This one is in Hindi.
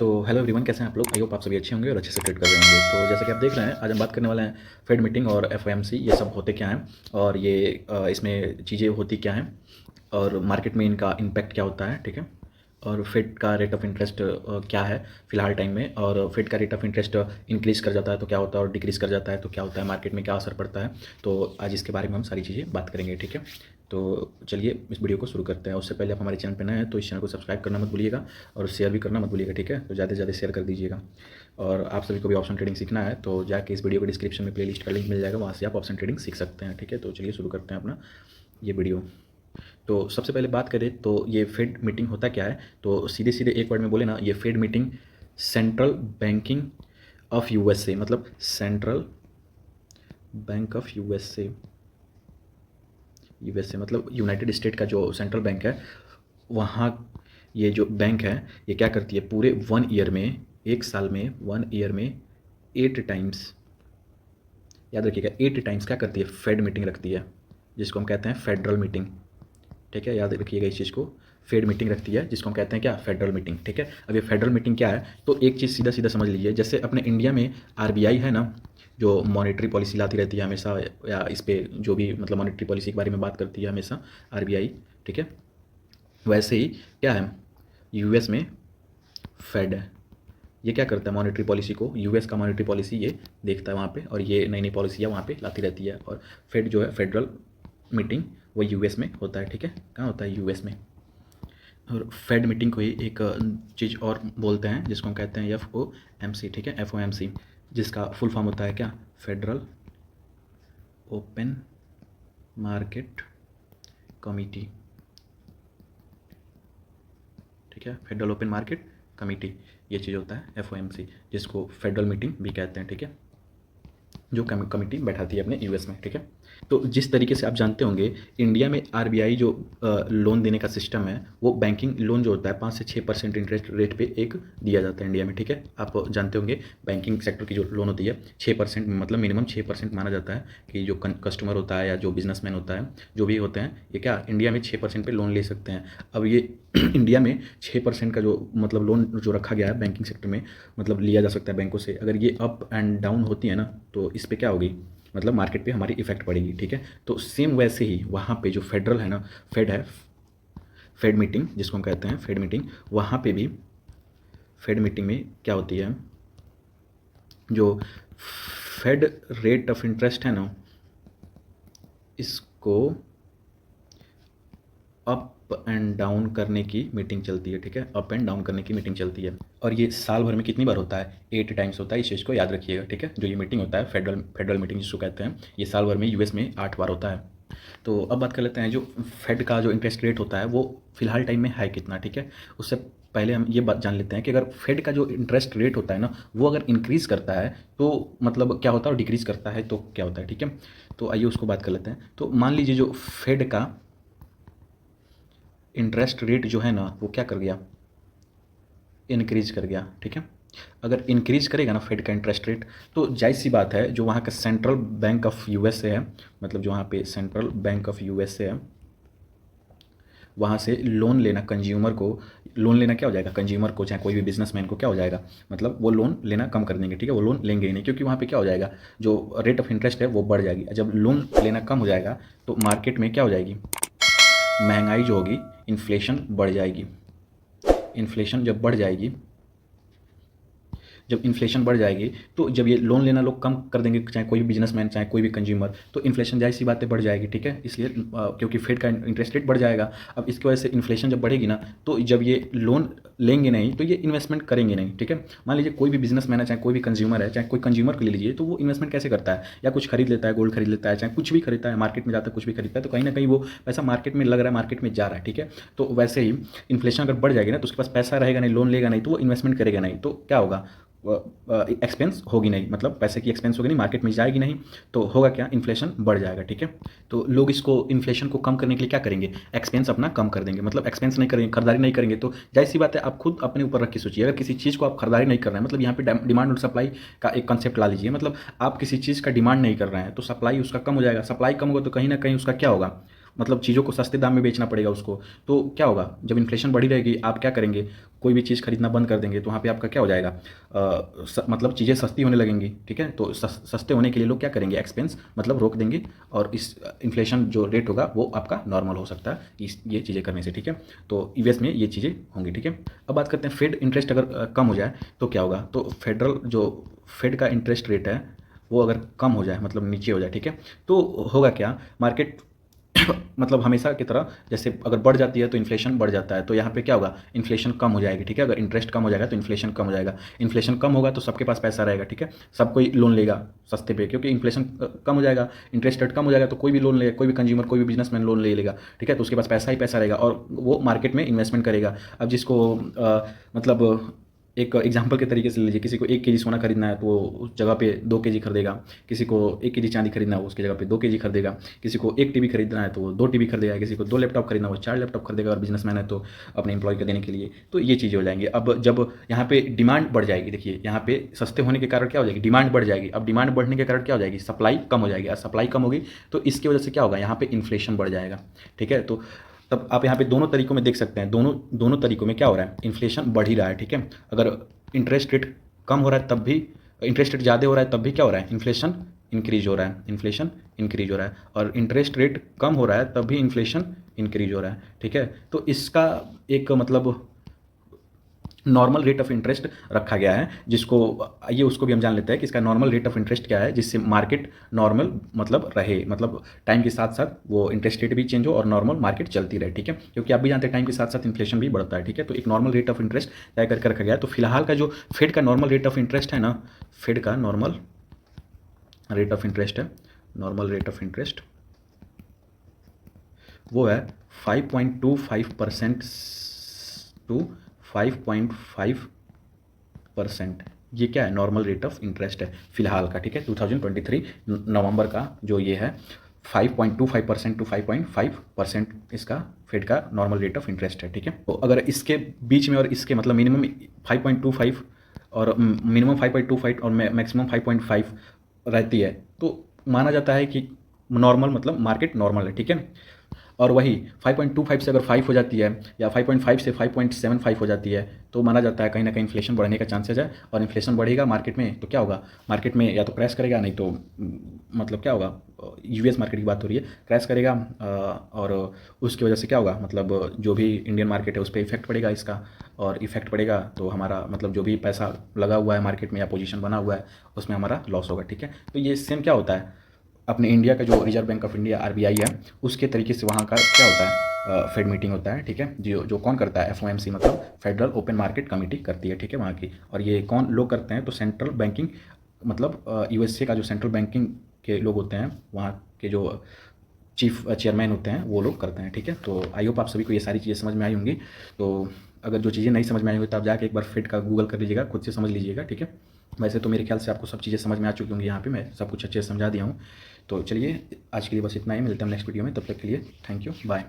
तो हेलो एवरीवन, कैसे हैं आप लोग। आई होप आप सभी अच्छे होंगे और अच्छे से ट्रेड कर रहे होंगे। तो जैसा कि आप देख रहे हैं, आज हम बात करने वाले हैं फेड मीटिंग और एफओएमसी, ये सब होते क्या हैं और ये इसमें चीज़ें होती क्या हैं और मार्केट में इनका इम्पैक्ट क्या होता है, ठीक है। और फेड का रेट ऑफ इंटरेस्ट क्या है फ़िलहाल टाइम में, और फेड का रेट ऑफ इंटरेस्ट इंक्रीज़ कर जाता है तो क्या होता है और डिक्रीज़ कर जाता है तो क्या होता है, मार्केट में क्या असर पड़ता है। तो आज इसके बारे में हम सारी चीज़ें बात करेंगे, ठीक है। तो चलिए इस वीडियो को शुरू करते हैं। उससे पहले आप हमारे चैनल पर नए हैं तो इस चैनल को सब्सक्राइब करना मत भूलिएगा और शेयर भी करना मत भूलिएगा, ठीक है। तो ज़्यादा से ज़्यादा शेयर कर दीजिएगा। और आप सभी को भी ऑप्शन ट्रेडिंग सीखना है तो जाके इस वीडियो के डिस्क्रिप्शन में प्लेलिस्ट का लिंक मिल जाएगा, वहाँ से आप ऑप्शन ट्रेडिंग सीख सकते हैं, ठीक है। तो चलिए शुरू करते हैं अपना ये वीडियो। तो सबसे पहले बात करें तो ये फेड मीटिंग होता क्या है, तो सीधे सीधे एक वर्ड में बोले ना, ये fade meeting central banking of USA, मतलब सेंट्रल बैंक ऑफ यूएसए मतलब यूनाइटेड स्टेट का जो सेंट्रल बैंक है, वहाँ ये जो बैंक है ये क्या करती है, पूरे 1 ईयर में, एक साल में 1 ईयर में 8 टाइम्स, याद रखिएगा 8 टाइम्स क्या करती है, फेड मीटिंग रखती है, जिसको हम कहते हैं फेडरल मीटिंग, ठीक है। याद रखिएगा इस चीज़ को, फेड मीटिंग रखती है जिसको हम कहते हैं क्या, फेडरल मीटिंग, ठीक है। अब ये फेडरल मीटिंग क्या है, तो एक चीज़ सीधा सीधा समझ लीजिए, जैसे अपने इंडिया में आरबीआई है ना, जो मॉनेटरी पॉलिसी लाती रहती है हमेशा, या इस पर जो भी मतलब मॉनेटरी पॉलिसी के बारे में बात करती है हमेशा आरबीआई, ठीक है। वैसे ही क्या है, यूएस में फेड है, ये क्या करता है, मॉनेटरी पॉलिसी को, यूएस का मॉनेटरी पॉलिसी ये देखता है वहाँ पे, और ये नई नई पॉलिसियाँ वहाँ पे लाती रहती है। और फेड जो है, फेडरल मीटिंग, वो यूएस में होता है, ठीक है। कहाँ होता है, यूएस में। और फेड मीटिंग को ही एक चीज़ और बोलते हैं जिसको हम कहते हैं एफओएमसी, ठीक है, एफओएमसी, जिसका फुल फॉर्म होता है क्या, फेडरल ओपन मार्केट कमिटी, ठीक है, फेडरल ओपन मार्केट कमिटी, ये चीज़ होता है एफओएमसी, जिसको फेडरल मीटिंग भी कहते हैं, ठीक है, जो कमिटी बैठाती है अपने यूएस में, ठीक है। तो जिस तरीके से आप जानते होंगे, इंडिया में आरबीआई जो लोन देने का सिस्टम है, वो बैंकिंग लोन जो होता है 5 से 6% इंटरेस्ट रेट पे एक दिया जाता है इंडिया में, ठीक है। आप जानते होंगे बैंकिंग सेक्टर की जो लोन होती है 6%, मतलब मिनिमम 6% माना जाता है कि जो कस्टमर होता है या जो बिजनेसमैन होता है, जो भी होते हैं, ये क्या इंडिया में 6% पे लोन ले सकते हैं। अब ये इंडिया में 6% का जो मतलब लोन जो रखा गया है बैंकिंग सेक्टर में, मतलब लिया जा सकता है बैंकों से, अगर ये अप एंड डाउन होती है ना, तो इस पर क्या होगी, मतलब मार्केट पे हमारी इफेक्ट पड़ेगी, ठीक है। तो सेम वैसे ही वहाँ पे जो फेडरल है ना, फेड है, फेड मीटिंग जिसको हम कहते हैं फेड मीटिंग, वहाँ पे भी फेड मीटिंग में क्या होती है, जो फेड रेट ऑफ इंटरेस्ट है ना, इसको अप एंड डाउन करने की मीटिंग चलती है, ठीक है, अप एंड डाउन करने की मीटिंग चलती है। और ये साल भर में कितनी बार होता है, 8 टाइम्स होता है, इस चीज़ को याद रखिएगा, ठीक है। जो ये मीटिंग होता है फेडरल मीटिंग जिसको कहते हैं, ये साल भर में यूएस में 8 बार होता है। तो अब बात कर लेते हैं, जो फेड का जो इंटरेस्ट रेट होता है वो फिलहाल टाइम में है कितना, ठीक है। उससे पहले हम ये बात जान लेते हैं कि अगर फेड का जो इंटरेस्ट रेट होता है ना, वो अगर इंक्रीज़ करता है तो मतलब क्या होता है, और डिक्रीज़ करता है तो क्या होता है, ठीक है। तो आइए उसको बात कर लेते हैं। तो मान लीजिए जो फेड का इंटरेस्ट रेट जो है ना, वो क्या कर गया, इनक्रीज़ कर गया, ठीक है। अगर इंक्रीज़ करेगा ना फेड का इंटरेस्ट रेट, तो जायज़ सी बात है, जो वहाँ का सेंट्रल बैंक ऑफ यूएसए है, मतलब जो वहाँ पे सेंट्रल बैंक ऑफ यूएसए है, वहाँ से लोन लेना कंज्यूमर को, लोन लेना क्या हो जाएगा, कंज्यूमर को चाहे कोई भी बिजनेसमैन को क्या हो जाएगा, मतलब वो लोन लेना कम कर देंगे, ठीक है, वो लोन लेंगे ही नहीं, क्योंकि वहाँ पे क्या हो जाएगा, जो रेट ऑफ इंटरेस्ट है वो बढ़ जाएगी। जब लोन लेना कम हो जाएगा तो मार्केट में क्या हो जाएगी, महंगाई जो होगी, इन्फ्लेशन बढ़ जाएगी। इन्फ्लेशन जब बढ़ जाएगी, जब इन्फ्लेशन बढ़ जाएगी तो जब ये लोन लेना लोग कम कर देंगे, चाहे कोई भी बिजनेसमैन चाहे कोई भी कंज्यूमर, तो इन्फ्लेशन जाहिर सी बातें बढ़ जाएगी, ठीक है। इसलिए क्योंकि फेड का इंटरेस्ट रेट बढ़ जाएगा। अब इसकी वजह से इन्फ्लेशन जब बढ़ेगी ना, तो जब ये लोन लेंगे नहीं तो ये इन्वेस्टमेंट करेंगे नहीं, ठीक है। मान लीजिए कोई भी बिजनेसमैन है, चाहे कोई भी कंज्यूमर है, चाहे कोई कंज्यूमर को ले लीजिए, तो वो इन्वेस्टमेंट कैसे करता है, या कुछ खरीद लेता है, गोल्ड खरीद लेता है, चाहे कुछ भी खरीदता है, मार्केट में जाता है कुछ भी खरीदता है, तो कहीं ना कहीं वो पैसा मार्केट में लग रहा है, मार्केट में जा रहा है, ठीक है। तो वैसे ही इन्फ्लेशन अगर बढ़ जाएगी ना, तो उसके पास पैसा रहेगा नहीं, लोन लेगा नहीं, तो वो इन्वेस्टमेंट करेगा नहीं, तो क्या होगा, एक्सपेंस होगी नहीं, मतलब पैसे की एक्सपेंस होगी नहीं, मार्केट में जाएगी नहीं, तो होगा क्या, इन्फ्लेशन बढ़ जाएगा, ठीक है। तो लोग इसको इन्फ्लेशन को कम करने के लिए क्या करेंगे, एक्सपेंस अपना कम कर देंगे, मतलब एक्सपेंस नहीं करेंगे, खरीदारी नहीं करेंगे। तो जाहिर सी बात है, आप खुद अपने ऊपर रख के सोचिए, अगर किसी चीज़ को आप खरीदारी नहीं कर रहे हैं, मतलब यहाँ पे डिमांड और सप्लाई का एक कंसेप्ट ला लीजिए, मतलब आप किसी चीज़ का डिमांड नहीं कर रहे हैं तो सप्लाई उसका कम हो जाएगा, सप्लाई कम होगा तो कहीं ना कहीं उसका क्या होगा, मतलब चीज़ों को सस्ते दाम में बेचना पड़ेगा उसको। तो क्या होगा, जब इन्फ्लेशन बढ़ी रहेगी आप क्या करेंगे, कोई भी चीज़ खरीदना बंद कर देंगे, तो वहाँ पे आपका क्या हो जाएगा, मतलब चीज़ें सस्ती होने लगेंगी, ठीक है। तो सस्ते होने के लिए लोग क्या करेंगे, एक्सपेंस मतलब रोक देंगे, और इस इन्फ्लेशन जो रेट होगा वो आपका नॉर्मल हो सकता है इस ये चीज़ें करने से, ठीक है। तो यूएस में ये चीज़ें होंगी, ठीक है। अब बात करते हैं फेड इंटरेस्ट अगर कम हो जाए तो क्या होगा। तो फेडरल जो फेड का इंटरेस्ट रेट है वो अगर कम हो जाए, मतलब नीचे हो जाए, ठीक है, तो होगा क्या, मार्केट मतलब हमेशा की तरह जैसे अगर बढ़ जाती है तो इन्फ्लेशन बढ़ जाता है, तो यहाँ पे क्या होगा, इन्फ्लेशन कम हो जाएगी, ठीक है। अगर इंटरेस्ट कम हो जाएगा तो इन्फ्लेशन कम हो जाएगा, इन्फ्लेशन कम होगा तो सबके पास पैसा रहेगा, ठीक है, सब कोई लोन लेगा सस्ते पे, क्योंकि इन्फ्लेशन कम हो जाएगा, इंटरेस्ट रेट कम हो जाएगा, तो कोई भी लोन लेगा, कोई भी कंज्यूमर, कोई भी बिजनेसमैन लोन ले लेगा, ठीक है। तो उसके पास पैसा ही पैसा रहेगा और वो मार्केट में इन्वेस्टमेंट करेगा। अब जिसको मतलब एक एग्जाम्पल के तरीके से लीजिए, किसी को 1 केजी सोना खरीदना है तो वो उस जगह पे 2 केजी खरीदेगा, किसी को 1 केजी चांदी खरीदना है उसकी जगह पे 2 केजी खरीदेगा, किसी को 1 टीवी खरीदना है तो वो 2 टीवी खरीदेगा, किसी को 2 लैपटॉप खरीदना है वो 4 लैपटॉप खरीदेगा, और बिजनेसमैन है तो अपने एम्प्लॉय को देने के लिए। तो ये चीज़ें हो जाएंगी। अब जब यहाँ पे डिमांड बढ़ जाएगी, देखिए यहाँ पे सस्ते होने के कारण क्या हो जाएगी, डिमांड बढ़ जाएगी। अब डिमांड बढ़ने के कारण क्या हो जाएगी, सप्लाई कम हो जाएगी, और सप्लाई कम होगी तो इसकी वजह से क्या होगा, यहाँ पे इन्फ्लेशन बढ़ जाएगा, ठीक है। तो तब आप यहाँ पे दोनों तरीकों में देख सकते हैं, दोनों तरीकों में क्या हो रहा है, इन्फ्लेशन बढ़ ही रहा है, ठीक है। अगर इंटरेस्ट रेट कम हो रहा है तब भी, इंटरेस्ट रेट ज़्यादा हो रहा है तब भी क्या हो रहा है, इन्फ्लेशन इंक्रीज हो रहा है, इन्फ्लेशन इंक्रीज हो रहा है, और इंटरेस्ट रेट कम हो रहा है तब भी इन्फ्लेशन इंक्रीज हो रहा है, ठीक है। तो इसका एक मतलब नॉर्मल रेट ऑफ इंटरेस्ट रखा गया है, जिसको आइए उसको भी हम जान लेते हैं कि इसका नॉर्मल रेट ऑफ इंटरेस्ट क्या है, जिससे मार्केट नॉर्मल मतलब रहे, मतलब टाइम के साथ साथ वो इंटरेस्ट रेट भी चेंज हो और नॉर्मल मार्केट चलती रहे, ठीक है। क्योंकि आप भी जानते हैं टाइम के साथ साथ इन्फ्लेशन भी बढ़ता है, ठीक है। तो एक नॉर्मल रेट ऑफ इंटरेस्ट तय करके रखा गया है। तो फिलहाल का जो फेड का नॉर्मल रेट ऑफ इंटरेस्ट है ना, फेड का नॉर्मल रेट ऑफ इंटरेस्ट है, नॉर्मल रेट ऑफ इंटरेस्ट वो है 5.25% टू 5.5%। ये क्या है, नॉर्मल रेट ऑफ इंटरेस्ट है फिलहाल का, ठीक है। 2023 नवंबर का जो ये है 5.25% टू 5.5% इसका फेड का नॉर्मल रेट ऑफ इंटरेस्ट है, ठीक है। तो अगर इसके बीच में और इसके मतलब मिनिमम 5.25 और मिनिमम 5.25 और मैक्सिमम 5.5 रहती है तो माना जाता है कि नॉर्मल मतलब मार्केट नॉर्मल है, ठीक है। और वही 5.25 से अगर 5 हो जाती है या 5.5 से 5.75 हो जाती है तो माना जाता है कहीं ना कहीं इन्फ्लेशन बढ़ने का चांसेस है, और इन्फ्लेशन बढ़ेगा मार्केट में तो क्या होगा, मार्केट में या तो क्रैश करेगा, नहीं तो मतलब क्या होगा, यूएस मार्केट की बात हो रही है, क्रैश करेगा, और उसकी वजह से क्या होगा, मतलब जो भी इंडियन मार्केट है उस पर इफेक्ट पड़ेगा इसका, और इफेक्ट पड़ेगा तो हमारा मतलब जो भी पैसा लगा हुआ है मार्केट में या पोजीशन बना हुआ है उसमें हमारा लॉस होगा, ठीक है। तो ये सेम क्या होता है, अपने इंडिया का जो reserve bank of India RBI है उसके तरीके से वहाँ का क्या होता है, फेड मीटिंग होता है, ठीक है। जो कौन करता है, एफओएमसी मतलब फेडरल ओपन मार्केट कमेटी करती है, ठीक है, वहाँ की। और ये कौन लोग करते हैं, तो सेंट्रल बैंकिंग मतलब यूएसए का जो सेंट्रल बैंकिंग के लोग होते हैं, वहाँ के जो चीफ चेयरमैन होते हैं वो लोग करते हैं, ठीक है। तो आई होप आप सभी को ये सारी चीज़ें समझ में आई होंगी। तो अगर जो चीज़ें नहीं समझ में आई होंगी तो आप जाके एक बार फेड का गूगल कर लीजिएगा, खुद से समझ लीजिएगा, ठीक है। वैसे तो मेरे ख्याल से आपको सब चीज़ें समझ में आ चुकी होंगी, यहाँ पे मैं सब कुछ अच्छे से समझा दिया हूँ। तो चलिए आज के लिए बस इतना ही, मिलते हैं नेक्स्ट वीडियो में, तब तक के लिए थैंक यू, बाय।